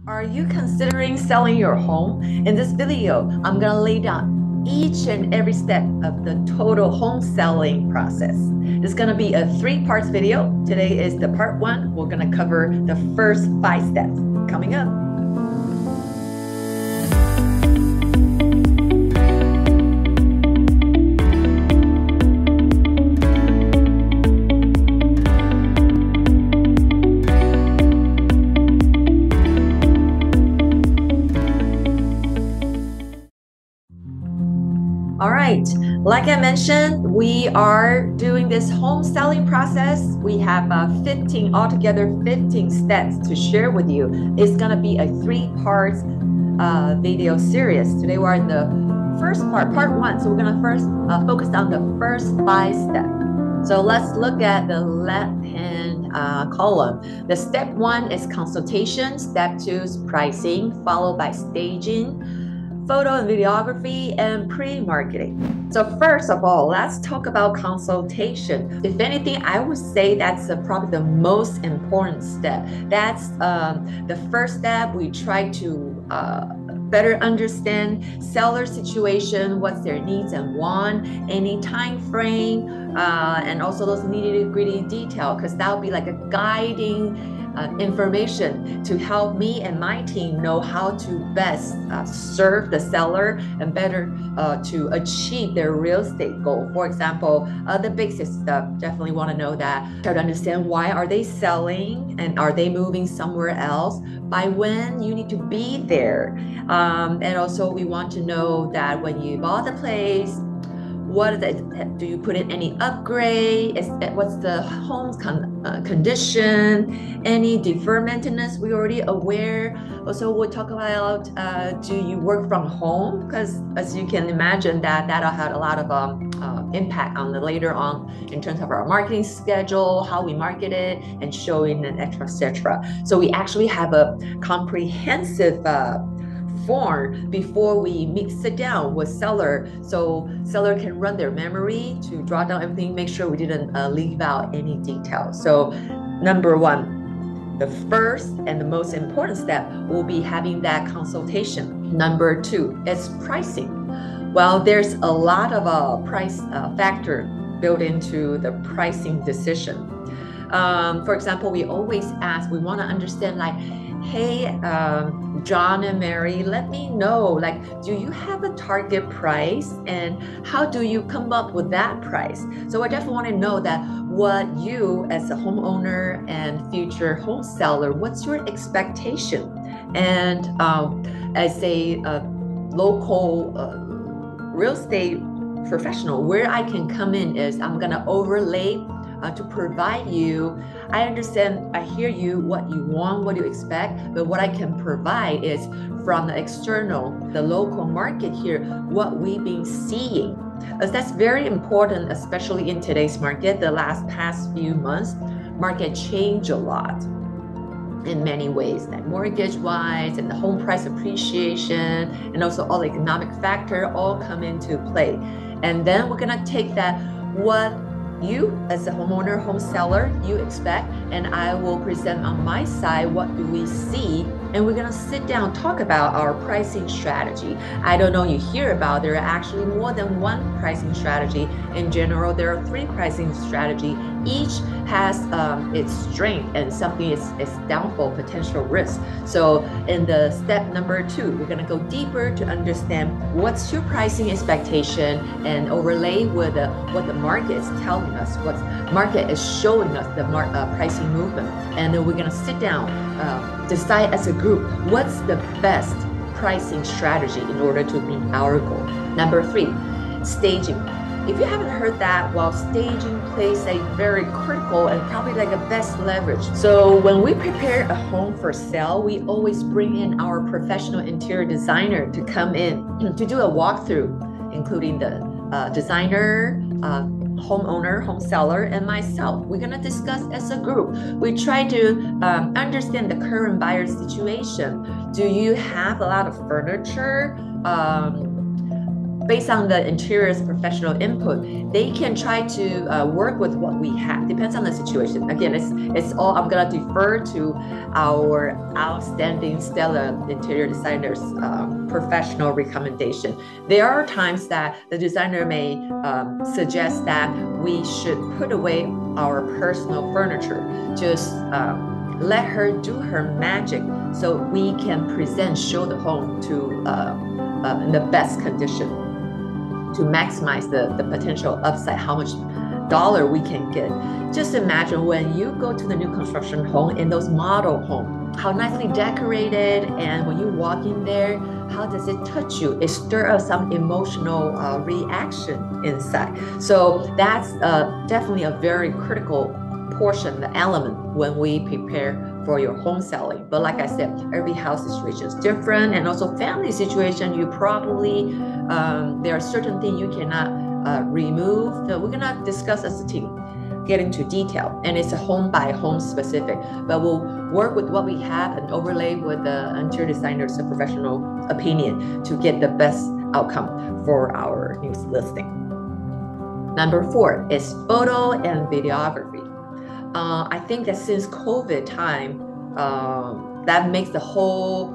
Are you considering selling your home? In this video, I'm gonna lay down each and every step of the total home selling process. It's gonna be a 3 parts video. Today is the part 1. We're gonna cover the first 5 steps. Coming up. All right, like I mentioned, we are doing this home selling process. We have 15 altogether, 15 steps to share with you. It's gonna be a 3 parts video series. Today we're in the first part 1. So we're gonna first focus on the first 5 steps. So let's look at the left-hand column. The step 1 is consultation. Step 2 is pricing, followed by staging, photo and videography, and pre-marketing. So first of all, let's talk about consultation. If anything, I would say that's probably the most important step. That's the first step. We try to better understand seller situation, what's their needs and want, any time frame, and also those nitty-gritty detail, because that would be like a guiding information to help me and my team know how to best serve the seller and better to achieve their real estate goal. For example, the basic stuff, definitely want to know that, try to understand why are they selling and are they moving somewhere else, by when you need to be there. And also we want to know that when you bought the place, what is it? Do you put in any upgrade? What's the home's condition? Any deferred maintenance? We're already aware. Also, we'll talk about do you work from home? Because as you can imagine, that'll have a lot of impact on the later on in terms of our marketing schedule, how we market it, and showing and etc. So we actually have a comprehensive form before we sit down with seller, so seller can run their memory to draw down everything, make sure we didn't leave out any details. So number 1, the first and the most important step will be having that consultation. Number 2 is pricing. Well, there's a lot of price factor built into the pricing decision. For example, we always ask, we want to understand, like, hey, John and Mary, let me know, like, do you have a target price and how do you come up with that price? So I definitely want to know that what you as a homeowner and future home seller, what's your expectation? And as a local real estate professional, where I can come in is I'm going to overlay to provide you. I understand, I hear you, what you want, what you expect, but what I can provide is from the external, the local market here, what we've been seeing. As that's very important, especially in today's market. The past few months, market changed a lot in many ways, like mortgage-wise and the home price appreciation, and also all the economic factor all come into play. And then we're gonna take that, what you as a homeowner, home seller, you expect, and I will present on my side what do we see, and we're gonna sit down, talk about our pricing strategy. I don't know, you hear about there are actually more than 1 pricing strategy. In general, there are 3 pricing strategy. Each has its strength and something is downfall, potential risk. So in the step number 2, we're gonna go deeper to understand what's your pricing expectation and overlay with what the market is telling us, what market is showing us, the pricing movement. And then we're gonna sit down, decide as a group, what's the best pricing strategy in order to meet our goal. Number 3, staging. If you haven't heard that, well, staging plays a very critical and probably like a best leverage. So when we prepare a home for sale, we always bring in our professional interior designer to come in to do a walkthrough, including the designer, homeowner, home seller, and myself. We're gonna discuss as a group. We try to understand the current buyer situation. Do you have a lot of furniture? based on the interior's professional input, they can try to work with what we have. Depends on the situation. Again, it's all, I'm gonna defer to our outstanding stellar interior designers professional recommendation. There are times that the designer may suggest that we should put away our personal furniture, just let her do her magic so we can show the home to in the best condition, to maximize the potential upside, how much dollar we can get. Just imagine when you go to the new construction home, in those model home, how nicely decorated, and when you walk in there, how does it touch you? It stirs up some emotional reaction inside. So that's definitely a very critical portion, the element when we prepare for your home selling. But like I said, every house situation is different, and also family situation, you probably there are certain things you cannot remove. That we're gonna discuss as a team, get into detail, and it's a home by home specific, but we'll work with what we have and overlay with the interior designer's professional opinion to get the best outcome for our new listing. Number 4 is photo and videography. I think that since COVID time, that makes the whole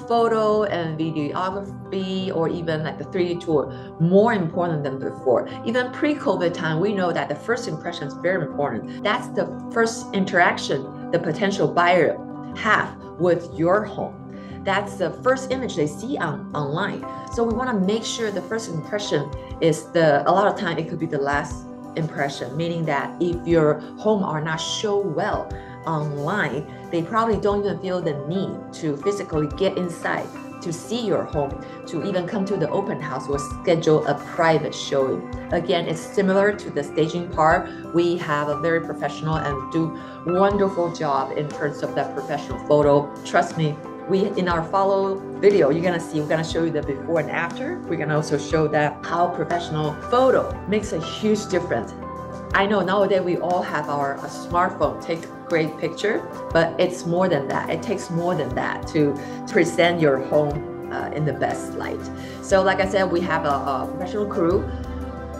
photo and videography, or even like the 3D tour, more important than before. Even pre-COVID time, we know that the first impression is very important. That's the first interaction the potential buyer have with your home. That's the first image they see online. So we want to make sure the first impression is a lot of time it could be the last impression, meaning that if your home are not show well online, they probably don't even feel the need to physically get inside to see your home, to even come to the open house or schedule a private showing. Again, it's similar to the staging part. We have a very professional and do wonderful job in terms of that professional photo. Trust me, in our follow video, we're gonna show you the before and after. We're gonna also show that how professional photo makes a huge difference. I know nowadays we all have our smartphone, take great picture, but it's more than that. It takes more than that to present your home in the best light. So like I said, we have a professional crew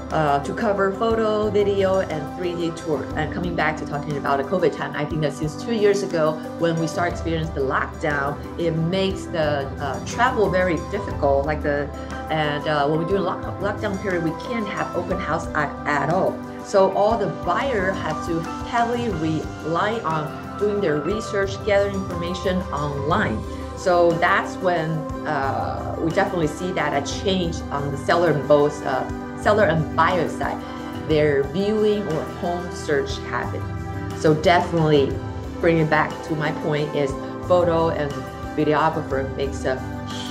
to cover photo, video, and 3D tour. And coming back to talking about the COVID time, I think that since 2 years ago, when we start experiencing the lockdown, it makes the travel very difficult. When we do a lockdown period, we can't have open house at all. So all the buyer have to heavily rely on doing their research, gathering information online. So that's when we definitely see that a change on the seller and buyer side, their viewing or home search habit. So definitely bringing back to my point is photo and videographer makes a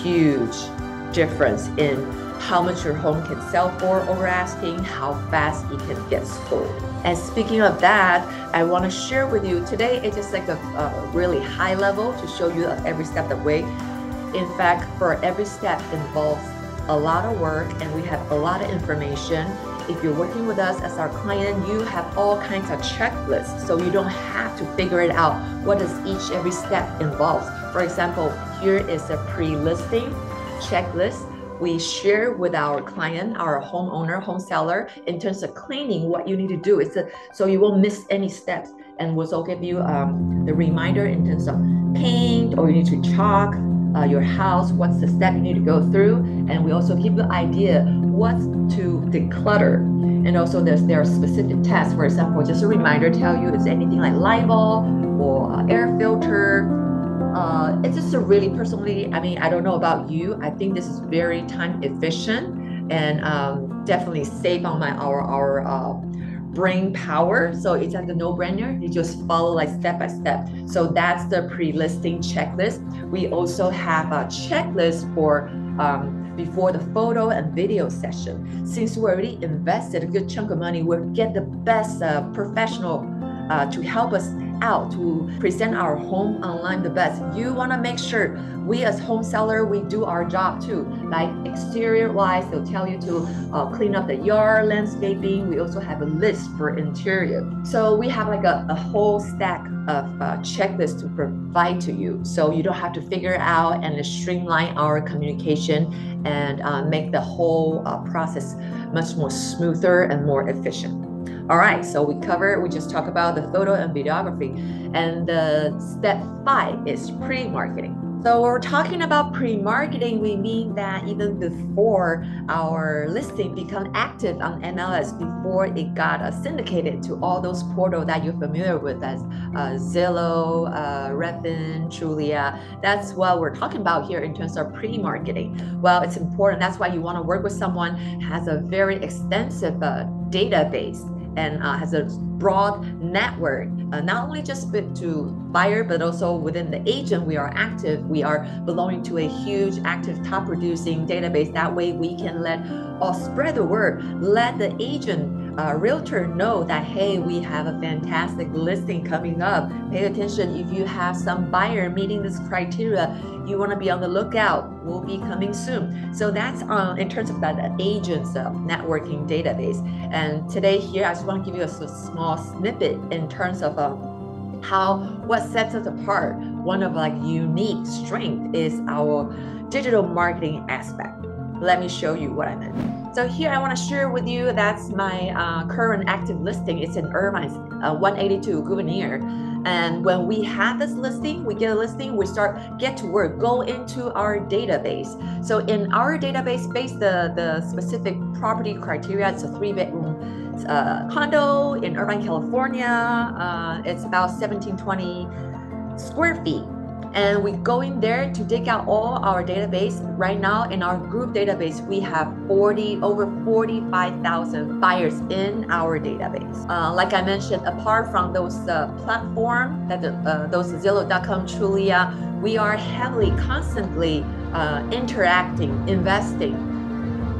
huge difference in how much your home can sell for over asking, how fast it can get sold. And speaking of that, I want to share with you today, it's just like a really high level to show you every step of the way. In fact, for every step involves a lot of work, and we have a lot of information. If you're working with us as our client, you have all kinds of checklists, so you don't have to figure it out what does every step involves. For example, here is a pre-listing checklist we share with our client, our homeowner, home seller, in terms of cleaning, what you need to do. So you won't miss any steps, and we'll also give you the reminder in terms of paint, or you need to chalk your house, what's the step you need to go through, and we also give you an idea what to declutter. And also there are specific tests. For example, just a reminder, tell you is anything like light bulb or air filter. It's just a really personally, I don't know about you, I think this is very time efficient and definitely save on our brain power. So it's like a no-brainer. You just follow like step by step. So that's the pre-listing checklist. We also have a checklist for before the photo and video session. Since we already invested a good chunk of money, we'll get the best professional to help us out to present our home online the best. You want to make sure we as home seller, we do our job too. Like exterior wise, they'll tell you to clean up the yard, landscaping. We also have a list for interior. So we have like a whole stack of checklists to provide to you, so you don't have to figure out, and streamline our communication and make the whole process much more smoother and more efficient. All right, so we just talked about the photo and videography, and the step 5 is pre-marketing. So when we're talking about pre-marketing, we mean that even before our listing become active on MLS, before it got syndicated to all those portals that you're familiar with as Zillow, Redfin, Trulia. That's what we're talking about here in terms of pre-marketing. Well, it's important. That's why you want to work with someone who has a very extensive database and has a broad network, not only just to buyer, but also within the agent. We are active. We are belonging to a huge, active, top producing database. That way we can spread the word, let the agent, realtor know that, hey, we have a fantastic listing coming up. Pay attention. If you have some buyer meeting this criteria, you want to be on the lookout. Will be coming soon. So that's in terms of that agent's networking database. And today here, I just want to give you a small snippet in terms of what sets us apart. One of like unique strength is our digital marketing aspect. Let me show you what I meant. So here I want to share with you, that's my current active listing. It's in Irvine, 182 Gouverneur. And when we have this listing, we get a listing, we get to work, go into our database. So in our database, based the specific property criteria, it's a 3-bedroom condo in Irvine, California. It's about 1720 square feet. And we go in there to dig out all our database. Right now in our group database, we have over 45,000 buyers in our database. Like I mentioned, apart from those platforms, those Zillow.com, Trulia, we are heavily, constantly interacting, investing,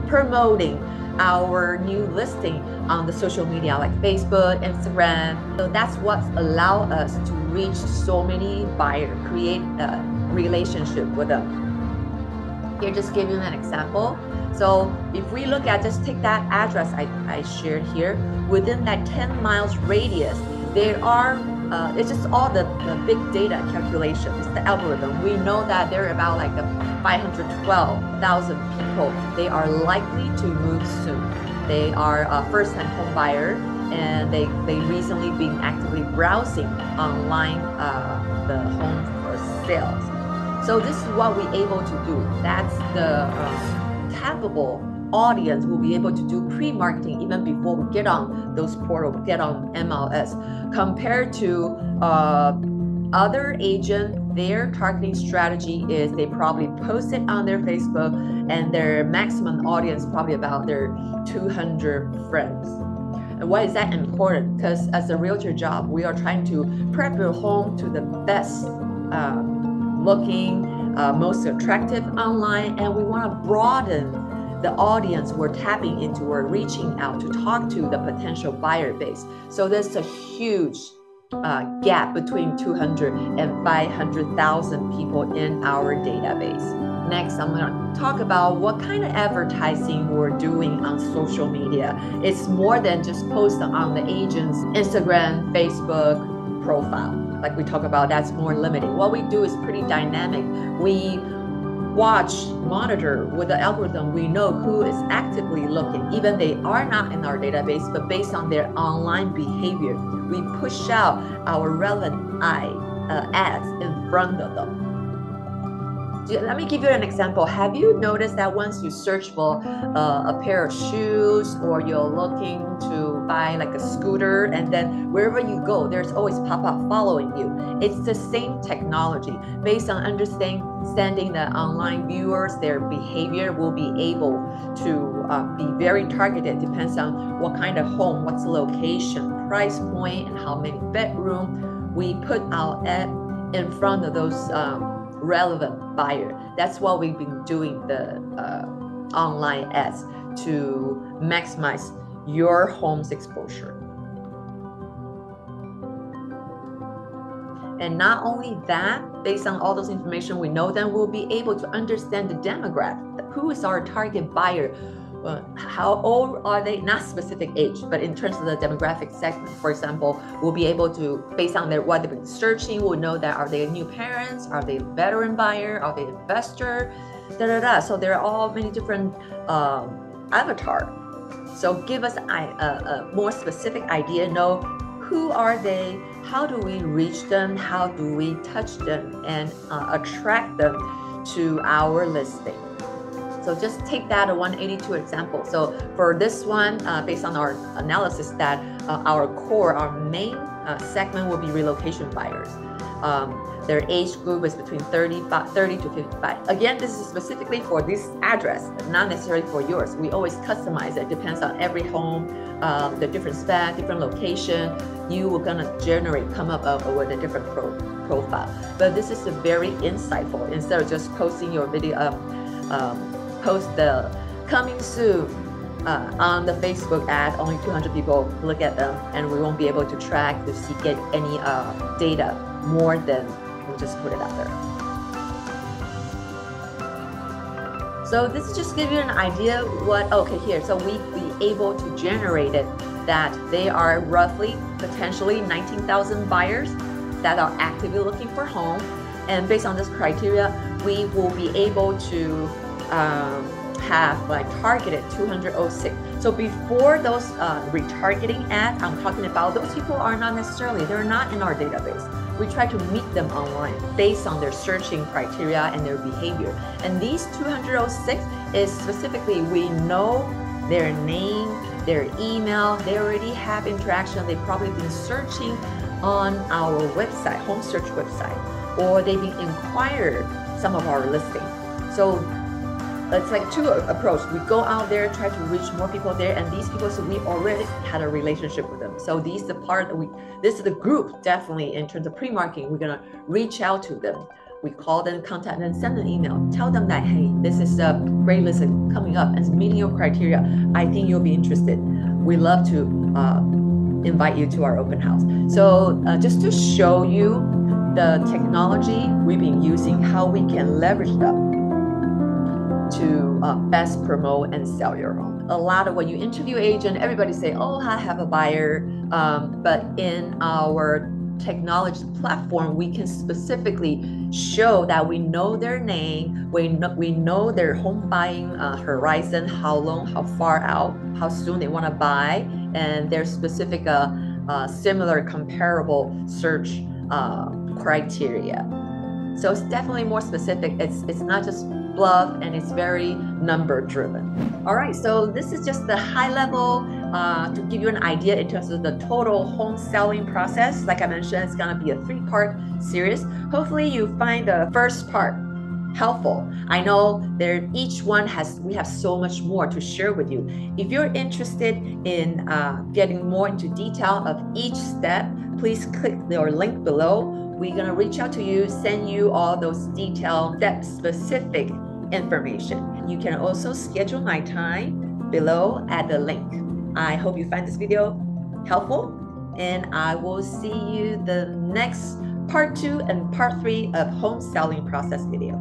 promoting our new listing on the social media like Facebook, Instagram. So that's what's allowed us to reach so many buyers, create a relationship with them. Here, just give you an example. So if we look at, just take that address I shared here, within that 10 miles radius, there are it's just all the big data calculation. It's the algorithm. We know that there are about like 512,000 people. They are likely to move soon. They are a first-time home buyer, and they recently been actively browsing online the home for sales. So this is what we're able to do. That's the tappable audience will be able to do pre-marketing even before we get on those portals, get on MLS, compared to other agents. Their targeting strategy is they probably post it on their Facebook, and their maximum audience probably about their 200 friends. And why is that important? Because as a realtor job, we are trying to prep your home to the best looking, most attractive online, and we want to broaden the audience we're tapping into, we're reaching out to talk to the potential buyer base. So there's a huge gap between 200 and 500,000 people in our database. Next, I'm going to talk about what kind of advertising we're doing on social media. It's more than just post on the agent's Instagram, Facebook profile. Like we talk about, that's more limited. What we do is pretty dynamic. We monitor with the algorithm. We know who is actively looking, even they are not in our database, but based on their online behavior, we push out our relevant ads in front of them. Let me give you an example. Have you noticed that once you search for a pair of shoes, or you're looking to buy like a scooter, and then wherever you go, there's always pop-up following you? It's the same technology. Based on understanding the online viewers, their behavior, will be able to be very targeted. Depends on what kind of home, what's the location, price point, and how many bedroom. We put our ad in front of those relevant buyer. That's what we've been doing, the online ads, to maximize your home's exposure. And not only that, based on all those information we know, then we'll be able to understand the demographic. Who is our target buyer? How old are they? Not specific age, but in terms of the demographic segment. For example, we'll be able to, based on what they've been searching, we'll know that are they new parents? Are they veteran buyer? Are they investor? So there are all many different avatar. So give us a more specific idea, know who are they, how do we reach them, how do we touch them and attract them to our listing. So just take that a 182 example. So for this one, based on our analysis that our main segment will be relocation buyers. Their age group is between 30 to 55. Again, this is specifically for this address, not necessarily for yours. We always customize it. Depends on every home, the different spec, different location. You are gonna come up with a different profile. But this is very insightful. Instead of just posting your video, post the coming soon on the Facebook ad, only 200 people look at them, and we won't be able to track to see get any data more than we'll just put it out there. So this is just give you an idea what, okay, here, so we able to generate it that they are roughly potentially 19,000 buyers that are actively looking for home, and based on this criteria, we will be able to have targeted 206. So before those retargeting ads, I'm talking about those people are not necessarily, they're not in our database. We try to meet them online based on their searching criteria and their behavior. And these 206 is specifically, we know their name, their email, they already have interaction, they've probably been searching on our website, home search website, or they've been inquired some of our listings. So it's like two approach. We go out there, try to reach more people there, and these people, so we already had a relationship with them. So these the part that this is the group definitely in terms of pre-marketing. We're gonna reach out to them. We call them, contact them, send an email, tell them that, hey, this is a great list coming up and meeting your criteria. I think you'll be interested. We love to invite you to our open house. So just to show you the technology we've been using, how we can leverage them to best promote and sell your home. A lot of when you interview agent, everybody say, oh, I have a buyer. But in our technology platform, we can specifically show that we know their name, we know their home buying horizon, how long, how far out, how soon they want to buy, and their specific similar comparable search criteria. So it's definitely more specific. It's not just bluff, and it's very number driven. All right, so this is just the high level to give you an idea in terms of the total home selling process. Like I mentioned, it's gonna be a 3-part series. Hopefully you find the first part helpful. I know each one we have so much more to share with you. If you're interested in getting more into detail of each step, please click your link below. We're gonna reach out to you, send you all those detailed step-specific information. You can also schedule my time below at the link. I hope you find this video helpful, and I will see you the next part 2 and part 3 of home selling process video.